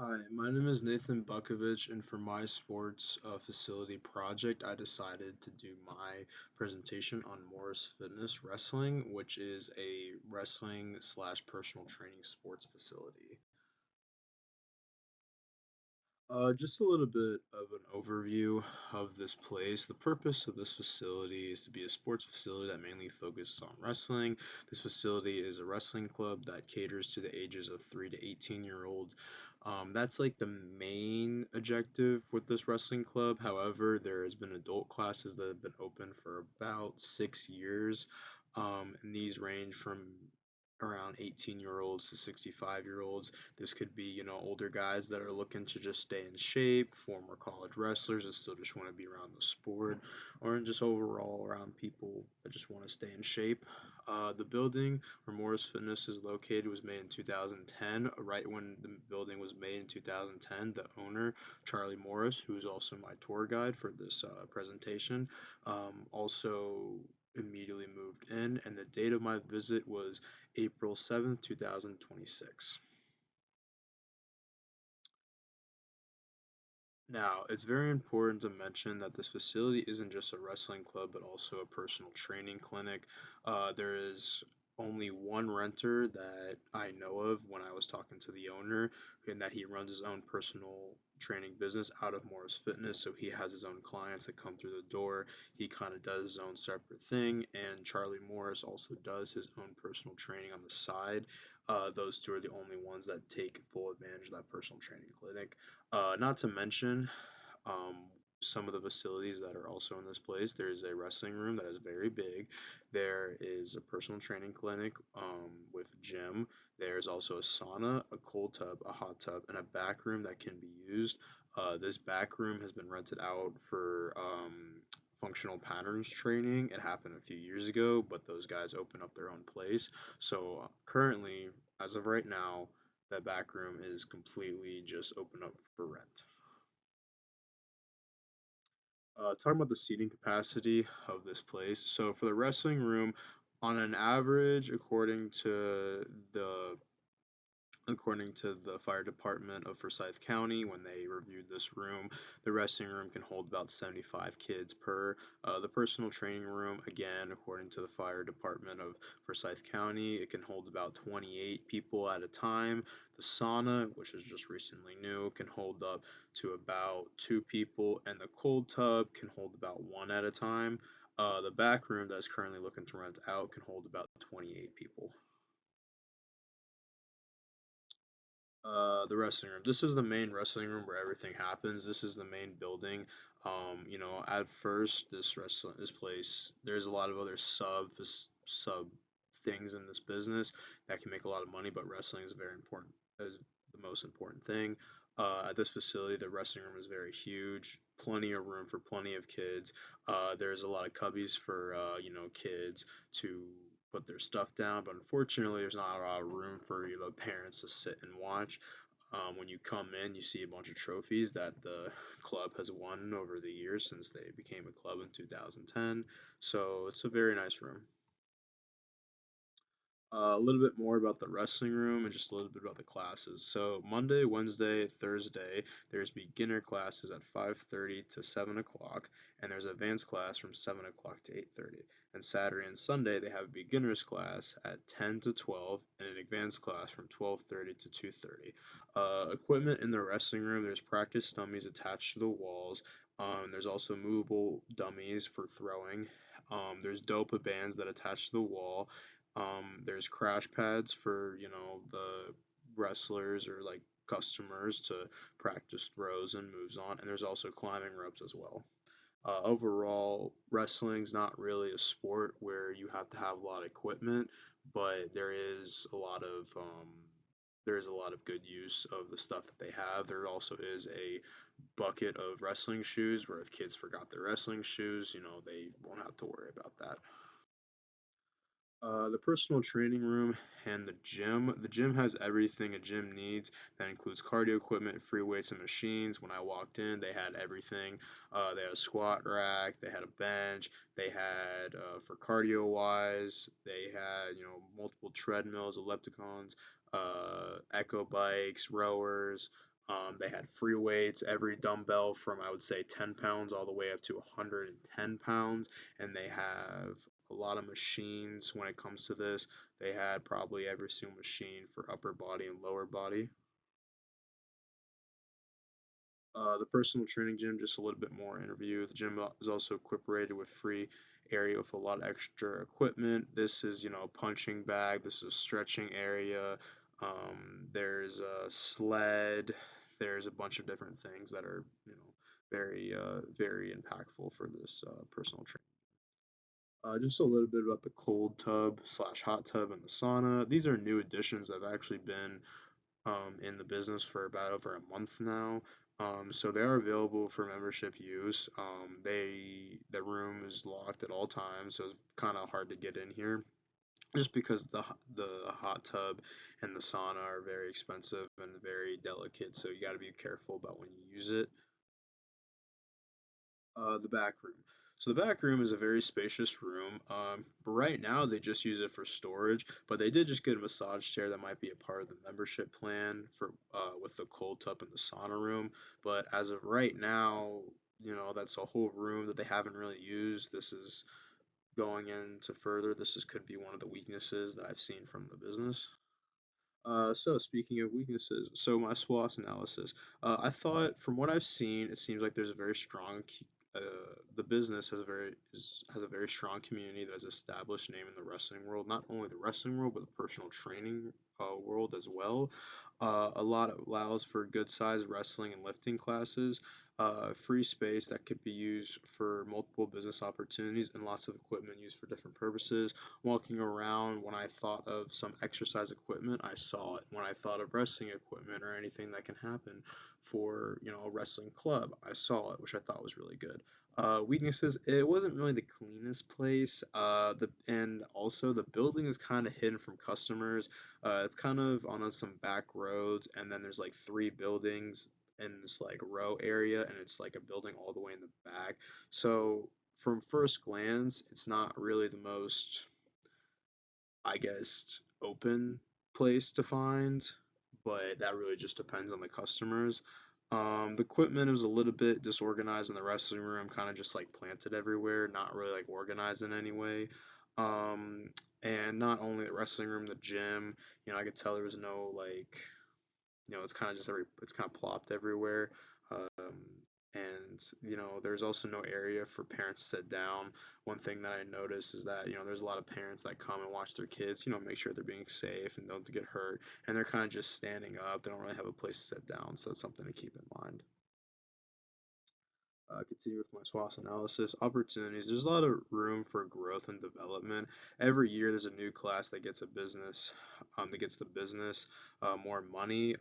Hi, my name is Nathan Bukovich, and for my sports facility project, I decided to do my presentation on Morris Fitness Wrestling, which is a wrestling slash personal training sports facility. Just a little bit of an overview of this place. The purpose of this facility is to be a sports facility that mainly focuses on wrestling. This facility is a wrestling club that caters to the ages of 3 to 18-year-olds. That's like the main objective with this wrestling club. However, there has been adult classes that have been open for about 6 years. And these range from around 18-year-olds to 65-year-olds. This could be, older guys that are looking to just stay in shape, former college wrestlers that still just want to be around the sport, or just overall around people that just want to stay in shape. The building where Morris Fitness is located was made in 2010. Right when the building was made in 2010, the owner, Charlie Morris, who is also my tour guide for this presentation, also immediately moved in, and the date of my visit was April 7th, 2026. Now, it's very important to mention that this facility isn't just a wrestling club, but also a personal training clinic. There is only one renter that I know of when I was talking to the owner, and that he runs his own personal training business out of Morris Fitness. So he has his own clients that come through the door. He kind of does his own separate thing, and Charlie Morris also does his own personal training on the side. Those two are the only ones that take full advantage of that personal training clinic. Not to mention, um, some of the facilities that are also in this place. There is a wrestling room that is very big. There is a personal training clinic with gym. There's also a sauna, a cold tub, a hot tub, and a back room that can be used. This back room has been rented out for functional patterns training. It happened a few years ago, but those guys opened up their own place. So currently, as of right now, that back room is completely just open up for rent. Talking about the seating capacity of this place. So for the wrestling room, on an average, according to the fire department of Forsyth County, when they reviewed this room, the wrestling room can hold about 75 kids per. The personal training room, again, according to the fire department of Forsyth County, it can hold about 28 people at a time. The sauna, which is just recently new, can hold up to about two people, and the cold tub can hold about one at a time. The back room that's currently looking to rent out can hold about 28 people. The wrestling room. This is the main wrestling room where everything happens. This is the main building. At first, this place, there's a lot of other sub things in this business that can make a lot of money, but wrestling is very important. Is the most important thing. At this facility, the wrestling room is very huge. Plenty of room for plenty of kids. There's a lot of cubbies for kids to put their stuff down, but unfortunately, there's not a lot of room for parents to sit and watch. When you come in, you see a bunch of trophies that the club has won over the years since they became a club in 2010. So it's a very nice room. A little bit more about the wrestling room and just a little bit about the classes. So Monday, Wednesday, Thursday, there's beginner classes at 5:30 to 7 o'clock, and there's advanced class from 7 o'clock to 8:30. And Saturday and Sunday, they have a beginner's class at 10 to 12 and an advanced class from 12:30 to 2:30. Equipment in the wrestling room, there's practice dummies attached to the walls. There's also movable dummies for throwing. There's dopa bands that attach to the wall. There's crash pads for, the wrestlers or like customers to practice throws and moves on, and there's also climbing ropes as well. Overall, wrestling's not really a sport where you have to have a lot of equipment, but there is a lot of good use of the stuff that they have. There also is a bucket of wrestling shoes where if kids forgot their wrestling shoes, they won't have to worry about that. The personal training room and the gym. The gym has everything a gym needs. That includes cardio equipment, free weights, and machines. When I walked in, they had everything. They had a squat rack, they had a bench, they had, for cardio wise, they had, multiple treadmills, ellipticons, echo bikes, rowers. They had free weights, every dumbbell from I would say 10 pounds all the way up to 110 pounds, and they have a lot of machines when it comes to this. They had probably every single machine for upper body and lower body. The personal training gym, just a little bit more interview. The gym is also incorporated with free area with a lot of extra equipment. This is, a punching bag. This is a stretching area. There's a sled. There's a bunch of different things that are, very impactful for this personal training. Just a little bit about the cold tub slash hot tub and the sauna. These are new additions that have actually been in the business for about over a month now. So they are available for membership use. The room is locked at all times, so it's kind of hard to get in here. Just because the hot tub and the sauna are very expensive and very delicate, so you got to be careful about when you use it. The back room. So the back room is a very spacious room. But right now they just use it for storage, but they did just get a massage chair that might be a part of the membership plan for with the cold tub and the sauna room. But as of right now, that's a whole room that they haven't really used. This is going into further. Could be one of the weaknesses that I've seen from the business. So speaking of weaknesses, so my SWOT analysis, I thought from what I've seen, it seems like there's a very strong, the business has a very strong community that has established name in the wrestling world, not only the wrestling world but the personal training world as well. A lot allows for good sized wrestling and lifting classes. Free space that could be used for multiple business opportunities and lots of equipment used for different purposes. Walking around, when I thought of some exercise equipment, I saw it. When I thought of wrestling equipment or anything that can happen for, a wrestling club, I saw it, which I thought was really good. Weaknesses, it wasn't really the cleanest place. And also the building is kind of hidden from customers. It's kind of on some back roads, and then there's like three buildings in this like row area, and it's like a building all the way in the back. So from first glance, it's not really the most, I guess, open place to find, but that really just depends on the customers. The equipment is a little bit disorganized in the wrestling room, kind of just like planted everywhere, not really like organized in any way. Um, and not only the wrestling room, the gym, I could tell there was no like, it's kind of it's kind of plopped everywhere. And there's also no area for parents to sit down. One thing that I noticed is that there's a lot of parents that come and watch their kids, make sure they're being safe and don't get hurt, and they're kind of just standing up. They don't really have a place to sit down, so that's something to keep in mind. Continue with my SWOT analysis. Opportunities. There's a lot of room for growth and development. Every year, there's a new class that gets a business, that gets the business more money.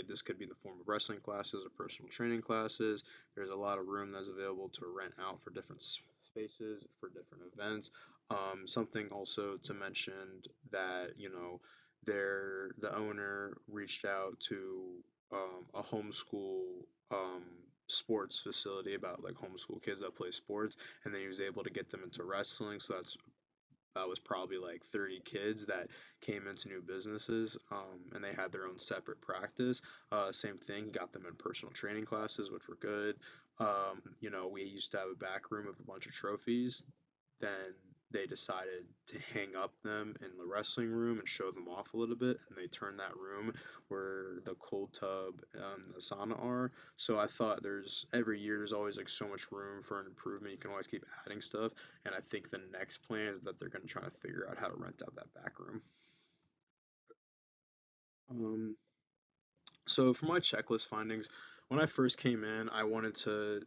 This could be in the form of wrestling classes or personal training classes. There's a lot of room that's available to rent out for different spaces for different events. Something also to mention that the owner reached out to a homeschool um, sports facility about like homeschool kids that play sports, and then he was able to get them into wrestling. So that was probably like 30 kids that came into new businesses, and they had their own separate practice. Same thing, he got them in personal training classes, which were good. We used to have a back room of a bunch of trophies. Then they decided to hang up them in the wrestling room and show them off a little bit, and they turned that room where the cold tub and the sauna are. So I thought every year there's always like so much room for an improvement. You can always keep adding stuff, and I think the next plan is that they're going to try to figure out how to rent out that back room. Um, so for my checklist findings, when I first came in, I wanted to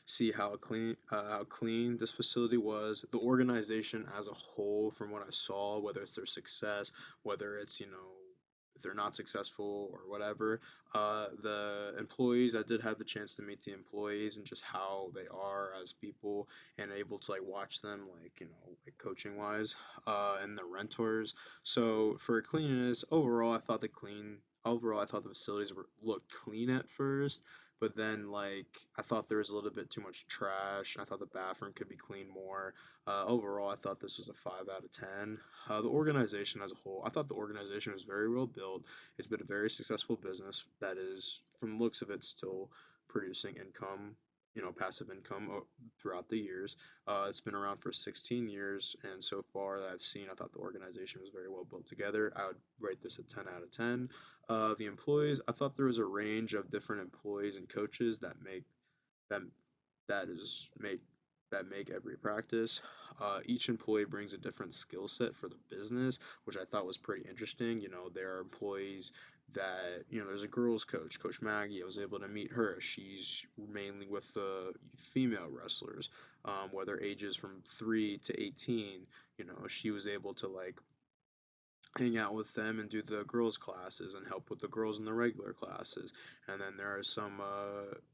see how clean this facility was, the organization as a whole, from what I saw, whether it's their success, whether it's if they're not successful or whatever. The employees, I did have the chance to meet the employees and just how they are as people, and able to like watch them like like coaching wise, and the renters. So for cleanliness, overall, I thought the facilities looked clean at first, but then like I thought there was a little bit too much trash. I thought the bathroom could be cleaned more. Overall, I thought this was a 5 out of 10. The organization as a whole, I thought the organization was very well built. It's been a very successful business that is, from the looks of it, still producing income, passive income throughout the years. It's been around for 16 years, and so far that I've seen, I thought the organization was very well built together. I would rate this a 10 out of 10. The employees, I thought there was a range of different employees and coaches that that is make that make every practice. Each employee brings a different skill set for the business, which I thought was pretty interesting. There are employees that, there's a girls coach, Coach Maggie. I was able to meet her. She's mainly with the female wrestlers, whether ages from 3 to 18. She was able to like hang out with them and do the girls classes and help with the girls in the regular classes. And then there are some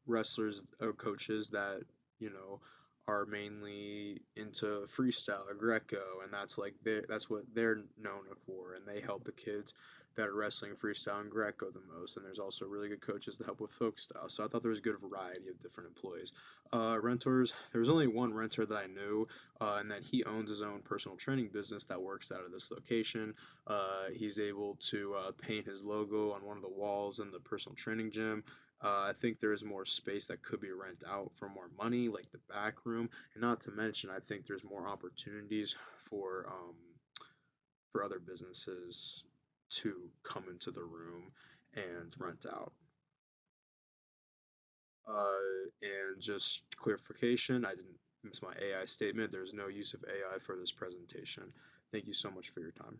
wrestlers or coaches that you know are mainly into freestyle or Greco, and that's what they're known for, and they help the kids that are wrestling freestyle and Greco the most. And there's also really good coaches that help with folk style. So I thought there was a good variety of different employees. Renters, there was only one renter that I knew, and that he owns his own personal training business that works out of this location. He's able to paint his logo on one of the walls in the personal training gym. I think there is more space that could be rent out for more money, like the back room, and not to mention, I think there's more opportunities for other businesses to come into the room and rent out. And just clarification, I didn't miss my AI statement. There's no use of AI for this presentation. Thank you so much for your time.